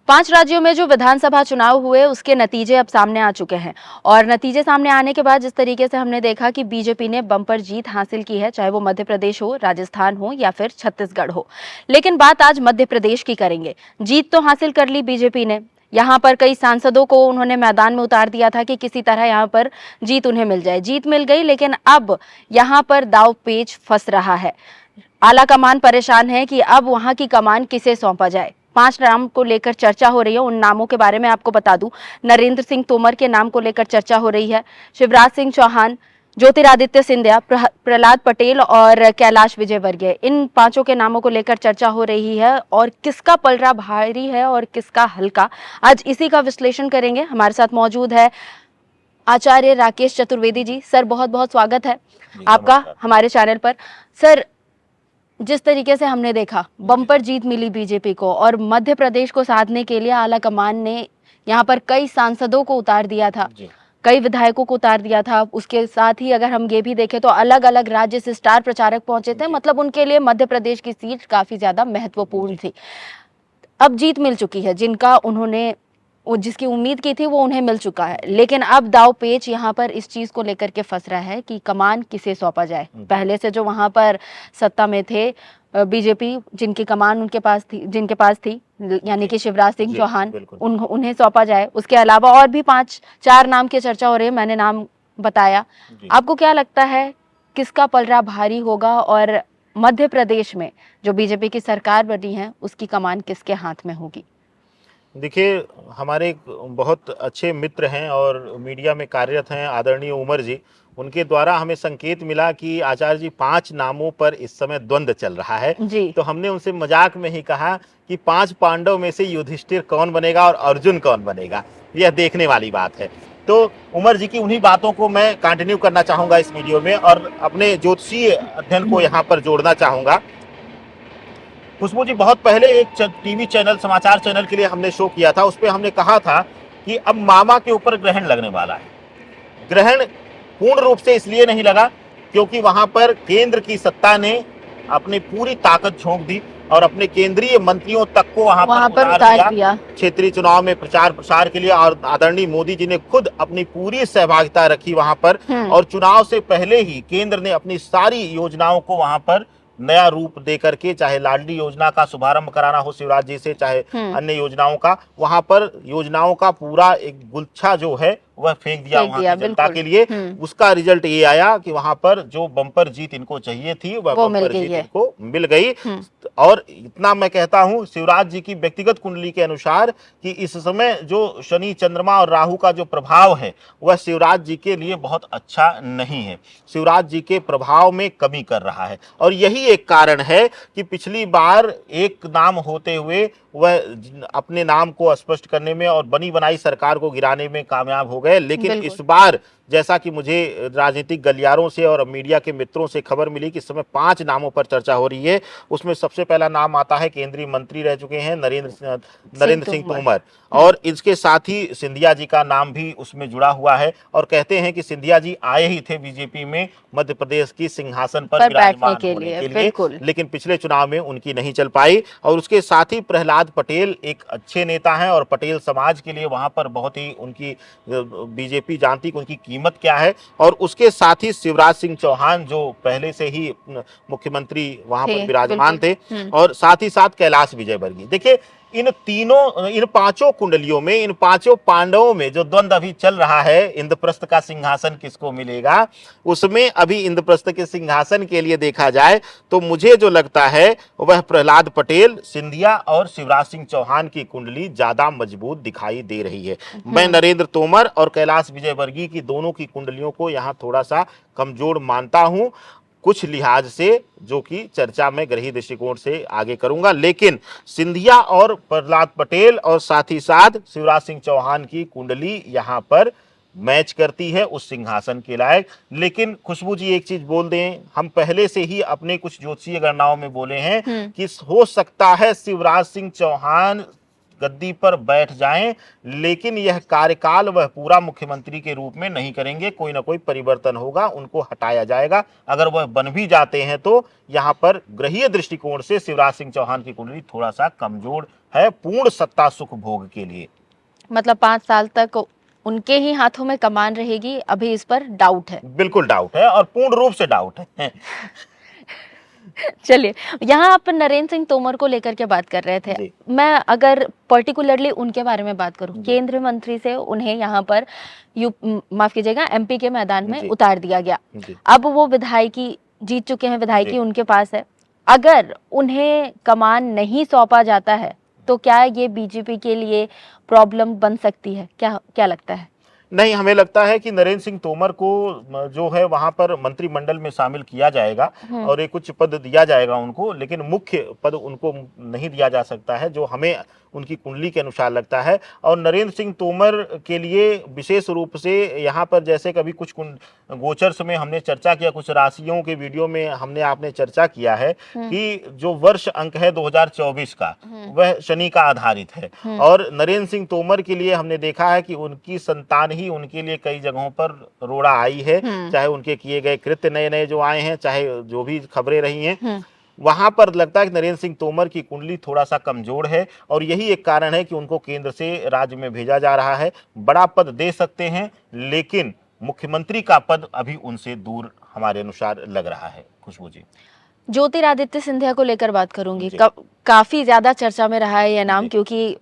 5 राज्यों में जो विधानसभा चुनाव हुए उसके नतीजे अब सामने आ चुके हैं और नतीजे सामने आने के बाद जिस तरीके से हमने देखा कि बीजेपी ने बम्पर जीत हासिल की है, चाहे वो मध्य प्रदेश हो, राजस्थान हो या फिर छत्तीसगढ़ हो। लेकिन बात आज मध्य प्रदेश की करेंगे। जीत तो हासिल कर ली बीजेपी ने, यहाँ पर कई सांसदों को उन्होंने मैदान में उतार दिया था कि किसी तरह यहाँ पर जीत उन्हें मिल जाए। जीत मिल गई, लेकिन अब यहाँ पर दाव पेच फंस रहा है। आला कमान परेशान है कि अब वहां की कमान किसे सौंपा जाए। 5 नाम को लेकर चर्चा हो रही है। उन नामों के बारे में आपको बता दूं, नरेंद्र सिंह तोमर के नाम को लेकर चर्चा हो रही है, शिवराज सिंह चौहान, ज्योतिरादित्य सिंधिया, प्रहलाद पटेल और कैलाश विजयवर्गीय, इन 5 के नामों को लेकर चर्चा हो रही है। और किसका पलड़ा भारी है और किसका हल्का, आज इसी का विश्लेषण करेंगे। हमारे साथ मौजूद है आचार्य राकेश चतुर्वेदी जी। सर, बहुत बहुत स्वागत है आपका हमारे चैनल पर। सर, जिस तरीके से हमने देखा बम्पर जीत मिली बीजेपी को और मध्य प्रदेश को साधने के लिए आला कमान ने यहाँ पर कई सांसदों को उतार दिया था, कई विधायकों को उतार दिया था। उसके साथ ही अगर हम ये भी देखें तो अलग अलग राज्य से स्टार प्रचारक पहुंचे थे, मतलब उनके लिए मध्य प्रदेश की सीट काफी ज्यादा महत्वपूर्ण थी। अब जीत मिल चुकी है, जिनका उन्होंने जिसकी उम्मीद की थी वो उन्हें मिल चुका है। लेकिन अब दाव पेच यहाँ पर इस चीज को लेकर के फंस रहा है कि कमान किसे सौंपा जाए। पहले से जो वहां पर सत्ता में थे बीजेपी, जिनकी कमान उनके पास थी, जिनके पास थी, यानी कि शिवराज सिंह चौहान, उन्हें सौंपा जाए। उसके अलावा और भी 5-4 नाम की चर्चा हो रही है, मैंने नाम बताया। आपको क्या लगता है किसका पलड़ा भारी होगा और मध्य प्रदेश में जो बीजेपी की सरकार बनी है उसकी कमान किसके हाथ में होगी? देखिए, हमारे एक बहुत अच्छे मित्र हैं और मीडिया में कार्यरत हैं, आदरणीय उमर जी। उनके द्वारा हमें संकेत मिला कि आचार्य जी 5 नामों पर इस समय द्वंद्व चल रहा है। तो हमने उनसे मजाक में ही कहा कि 5 पांडव में से युधिष्ठिर कौन बनेगा और अर्जुन कौन बनेगा, यह देखने वाली बात है। तो उमर जी की उन्हीं बातों को मैं कंटिन्यू करना चाहूंगा इस वीडियो में और अपने ज्योतिषीय अध्ययन को यहाँ पर जोड़ना चाहूंगा। खुशबू जी, बहुत पहले एक टीवी चैनल, समाचार चैनल के लिए हमने शो किया था। उस पर हमने कहा था कि अब मामा के ऊपर ग्रहण लगने वाला है। ग्रहण पूर्ण रूप से इसलिए नहीं लगा क्योंकि वहां पर केंद्र की सत्ता ने अपनी पूरी ताकत झोंक दी और अपने केंद्रीय मंत्रियों तक को वहां पर उतार दिया क्षेत्रीय चुनाव में प्रचार प्रसार के लिए। और आदरणीय मोदी जी ने खुद अपनी पूरी सहभागिता रखी वहां पर और चुनाव से पहले ही केंद्र ने अपनी सारी योजनाओं को वहां पर नया रूप दे करके, चाहे लाडली योजना का शुभारंभ कराना हो शिवराज जी से, चाहे अन्य योजनाओं का, वहां पर योजनाओं का पूरा एक गुच्छा जो है वह फेंक दिया वहां की जनता के लिए। उसका रिजल्ट ये आया कि वहां पर जो बम्पर जीत इनको चाहिए थी वह बम्पर जीत इनको मिल गई। और इतना मैं कहता हूं शिवराज जी की व्यक्तिगत कुंडली के अनुसार कि इस समय जो शनि, चंद्रमा और राहु का जो प्रभाव है वह शिवराज जी के लिए बहुत अच्छा नहीं है, शिवराज जी के प्रभाव में कमी कर रहा है। और यही एक कारण है कि पिछली बार एक नाम होते हुए वह अपने नाम को स्पष्ट करने में और बनी बनाई सरकार को गिराने में कामयाब हो गए। लेकिन इस बार जैसा कि मुझे राजनीतिक गलियारों से और मीडिया के मित्रों से खबर मिली कि इस समय 5 नामों पर चर्चा हो रही है। उसमें सबसे पहला नाम आता है, केंद्रीय मंत्री रह चुके हैं नरेंद्र सिंह तोमर, और इसके साथ ही सिंधिया जी का नाम भी उसमें जुड़ा हुआ है। और कहते हैं कि सिंधिया जी आए ही थे बीजेपी में मध्य प्रदेश की सिंहासन पर विराजमान होने के लिए, लेकिन पिछले चुनाव में उनकी नहीं चल पाई। और उसके साथ ही प्रहलाद पटेल एक अच्छे नेता हैं और पटेल समाज के लिए वहां पर बहुत ही उनकी बीजेपी जानती कि उनकी कीमत क्या है। और उसके साथ ही शिवराज सिंह चौहान जो पहले से ही मुख्यमंत्री वहां पर विराजमान थे, और साथ ही साथ कैलाश विजयवर्गीय। देखिए, इन 5 कुंडलियों में, इन 5 पांडवों में जो द्वंद्व अभी चल रहा है, इंद्रप्रस्थ का सिंहासन किसको मिलेगा, उसमें अभी इंद्रप्रस्थ के सिंहासन के लिए देखा जाए तो मुझे जो लगता है वह प्रहलाद पटेल, सिंधिया और शिवराज सिंह चौहान की कुंडली ज्यादा मजबूत दिखाई दे रही है। मैं नरेंद्र तोमर और कैलाश विजयवर्गीय की दोनों की कुंडलियों को यहां थोड़ा सा कमजोर मानता हूं, कुछ लिहाज से, जो कि चर्चा में ग्रही दृष्टिकोण से आगे करूंगा। लेकिन सिंधिया और प्रहलाद पटेल और साथ ही साथ शिवराज सिंह चौहान की कुंडली यहां पर मैच करती है उस सिंहासन के लायक। लेकिन खुशबू जी, एक चीज बोल दें, हम पहले से ही अपने कुछ ज्योतिषीय गणनाओं में बोले हैं कि हो सकता है शिवराज सिंह चौहान गद्दी पर बैठ जाएं, लेकिन यह कार्यकाल वह पूरा मुख्यमंत्री के रूप में नहीं करेंगे, कोई ना कोई परिवर्तन होगा, उनको हटाया जाएगा। अगर वह बन भी जाते हैं तो यहाँ पर ग्रहीय दृष्टिकोण से शिवराज सिंह चौहान की कुंडली थोड़ा सा कमजोर है पूर्ण सत्ता सुख भोग के लिए। मतलब 5 साल तक उनके ही हाथों में कमान रहेगी, अभी इस पर डाउट है। बिल्कुल डाउट है और पूर्ण रूप से डाउट है। चलिए, यहाँ आप नरेंद्र सिंह तोमर को लेकर के बात कर रहे थे। जी। मैं अगर पर्टिकुलरली उनके बारे में बात करूं, जी। केंद्रीय मंत्री से उन्हें यहाँ पर माफ कीजिएगा एमपी के मैदान में जी। उतार दिया गया। जी। अब वो विधायकी जीत चुके हैं, विधायकी जी। उनके पास है। अगर उन्हें कमान नहीं सौंपा जाता है तो क्या ये बीजेपी के लिए प्रॉब्लम बन सकती है? क्या क्या लगता है? नहीं, हमें लगता है कि नरेंद्र सिंह तोमर को जो है वहां पर मंत्रिमंडल में शामिल किया जाएगा और एक उच्च पद दिया जाएगा उनको, लेकिन मुख्य पद उनको नहीं दिया जा सकता है, जो हमें उनकी कुंडली के अनुसार लगता है। और नरेंद्र सिंह तोमर के लिए विशेष रूप से यहाँ पर जैसे कभी कुछ गोचर्स में हमने चर्चा किया, कुछ राशियों के वीडियो में आपने चर्चा किया है कि जो वर्ष अंक है 2024 का वह शनि का आधारित है। और नरेंद्र सिंह तोमर के लिए हमने देखा है कि उनकी संतान ही उनके लिए कई जगहों पर रोड़ा आई है, चाहे उनके किए गए कृत्य नए नए जो आए हैं, चाहे जो भी खबरें रही हैं, वहां पर लगता है कि नरेंद्र सिंह तोमर की कुंडली थोड़ा सा कमजोर है और यही एक कारण है कि उनको केंद्र से राज्य में भेजा जा रहा है। बड़ा पद दे सकते हैं, लेकिन मुख्यमंत्री का पद अभी उनसे दूर हमारे अनुसार लग रहा है। खुशबू जी, ज्योतिरादित्य सिंधिया को लेकर बात करूंगी। काफी ज्यादा चर्चा में रहा है यह नाम, क्योंकि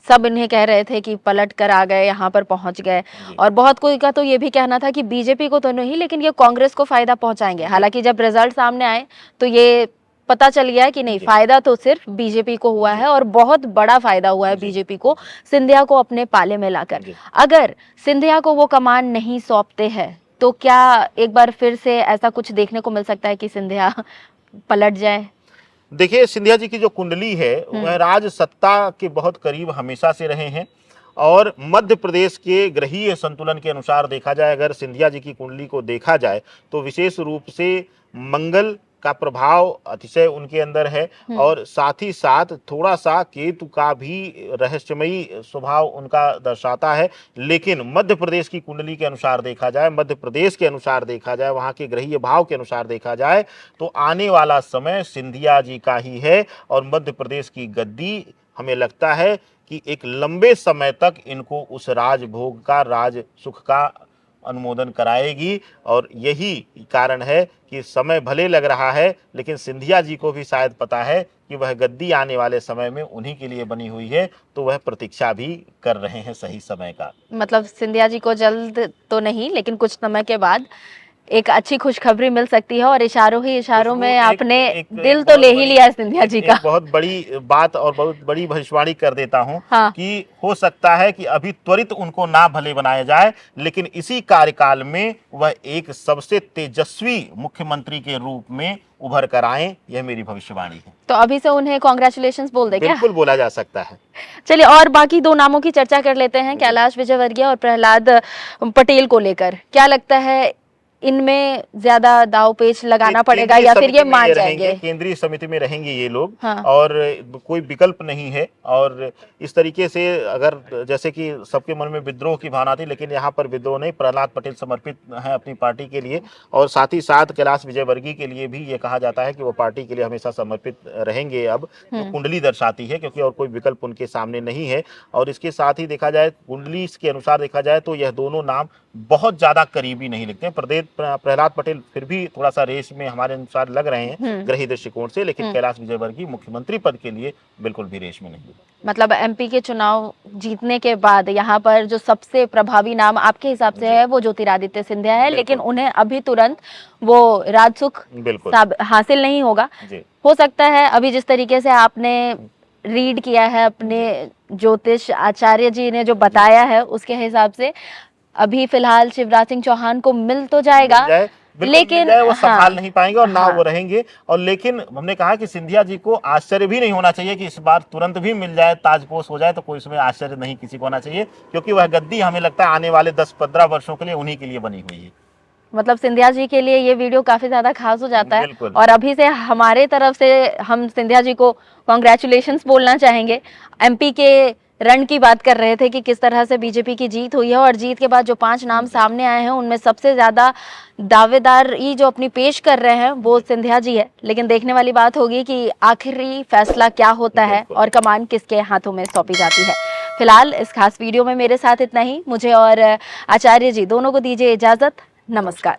सब इन्हें कह रहे थे कि पलट कर आ गए, यहाँ पर पहुंच गए, और बहुत कोई का तो ये भी कहना था कि बीजेपी को तो नहीं लेकिन ये कांग्रेस को फायदा पहुंचाएंगे। हालांकि जब रिजल्ट सामने आए तो ये पता चल गया कि नहीं, फायदा तो सिर्फ बीजेपी को हुआ है और बहुत बड़ा फायदा हुआ है बीजेपी को सिंधिया को अपने पाले में लाकर। अगर सिंधिया को वो कमान नहीं सौंपते हैं तो क्या एक बार फिर से ऐसा कुछ देखने को मिल सकता है कि सिंधिया पलट जाए? देखिए, सिंधिया जी की जो कुंडली है वह राज सत्ता के बहुत करीब हमेशा से रहे हैं और मध्य प्रदेश के ग्रहीय संतुलन के अनुसार देखा जाए, अगर सिंधिया जी की कुंडली को देखा जाए तो विशेष रूप से मंगल का प्रभाव अतिशय उनके अंदर है और साथ ही साथ थोड़ा सा केतु का भी रहस्यमयी स्वभाव उनका दर्शाता है। लेकिन मध्य प्रदेश की कुंडली के अनुसार देखा जाए, मध्य प्रदेश के अनुसार देखा जाए, वहाँ के ग्रहीय भाव के अनुसार देखा जाए तो आने वाला समय सिंधिया जी का ही है और मध्य प्रदेश की गद्दी हमें लगता है कि एक लंबे समय तक इनको उस राजभोग का, राज सुख का अनुमोदन कराएगी। और यही कारण है कि समय भले लग रहा है लेकिन सिंधिया जी को भी शायद पता है कि वह गद्दी आने वाले समय में उन्हीं के लिए बनी हुई है, तो वह प्रतीक्षा भी कर रहे हैं सही समय का। मतलब सिंधिया जी को जल्द तो नहीं लेकिन कुछ समय के बाद एक अच्छी खुशखबरी मिल सकती है और इशारों ही इशारों में आपने दिल तो ले ही लिया सिंधिया जी का। बहुत बड़ी बात और बहुत बड़ी भविष्यवाणी कर देता हूं कि हो सकता है कि अभी त्वरित उनको ना भले बनाया जाए, लेकिन इसी कार्यकाल में वह एक सबसे तेजस्वी मुख्यमंत्री के रूप में उभर कर आए, यह मेरी भविष्यवाणी है। तो अभी से उन्हें कॉन्ग्रेचुलेशंस बोल दे क्या? बिल्कुल बोला जा सकता है। चलिए, और बाकी दो नामों की चर्चा कर लेते हैं, कैलाश विजयवर्गीय और प्रहलाद पटेल को लेकर। क्या लगता है इनमें ज्यादा दाव पेच लगाना पड़ेगा या फिर ये मान जाएंगे? केंद्रीय समिति में रहेंगे ये लोग और कोई विकल्प नहीं है। और इस तरीके से अगर जैसे कि सबके मन में विद्रोह की भावना थी, लेकिन यहाँ पर विद्रोह नहीं, प्रहलाद पटेल समर्पित हैं अपनी पार्टी के लिए और साथ ही साथ कैलाश विजयवर्गीय के लिए भी ये कहा जाता है कि वो पार्टी के लिए हमेशा समर्पित रहेंगे। अब तो कुंडली दर्शाती है, क्योंकि और कोई विकल्प उनके सामने नहीं है। और इसके साथ ही देखा जाए, कुंडली के अनुसार देखा जाए तो यह दोनों नाम बहुत ज्यादा करीबी नहीं लगते हैं। प्रहलाद पटेल फिर भी थोड़ा सा रेस में हमारे अनुसार लग रहे हैं ग्रही दृष्टिकोण से, लेकिन कैलाश विजयवर्गीय मुख्यमंत्री पद के लिए बिल्कुल भी रेस में नहीं। मतलब एमपी के चुनाव जीतने के बाद यहाँ पर जो सबसे प्रभावी नाम आपके हिसाब से है वो ज्योतिरादित्य सिंधिया है, लेकिन उन्हें अभी तुरंत वो राजसुख हासिल नहीं होगा। हो सकता है अभी जिस तरीके से आपने रीड किया है, अपने ज्योतिष आचार्य जी ने जो बताया है उसके हिसाब से अभी फिलहाल शिवराज सिंह चौहान को मिल तो जाएगा, लेकिन वो संभाल नहीं पाएंगे और ना वो रहेंगे। और लेकिन हमने कहा कि सिंधिया जी को आश्चर्य भी नहीं होना चाहिए कि इस बार तुरंत भी मिल जाए, ताजपोश हो जाए, तो कोई इसमें आश्चर्य नहीं किसी को होना चाहिए, क्योंकि वह गद्दी हमें लगता है आने वाले 10-15 वर्षों के लिए उन्हीं के लिए बनी हुई है। मतलब सिंधिया जी के लिए ये वीडियो काफी ज्यादा खास हो जाता है और अभी से हमारे तरफ से हम सिंधिया जी को कॉन्ग्रेचुलेशंस बोलना चाहेंगे। एमपी के रण की बात कर रहे थे कि किस तरह से बीजेपी की जीत हुई है, और जीत के बाद जो 5 नाम सामने आए हैं उनमें सबसे ज्यादा दावेदारी जो अपनी पेश कर रहे हैं वो सिंधिया जी है। लेकिन देखने वाली बात होगी कि आखिरी फैसला क्या होता है बिल्कुल। और कमान किसके हाथों में सौंपी जाती है। फिलहाल इस खास वीडियो में मेरे साथ इतना ही। मुझे और आचार्य जी दोनों को दीजिए इजाजत। नमस्कार। नमस्कार।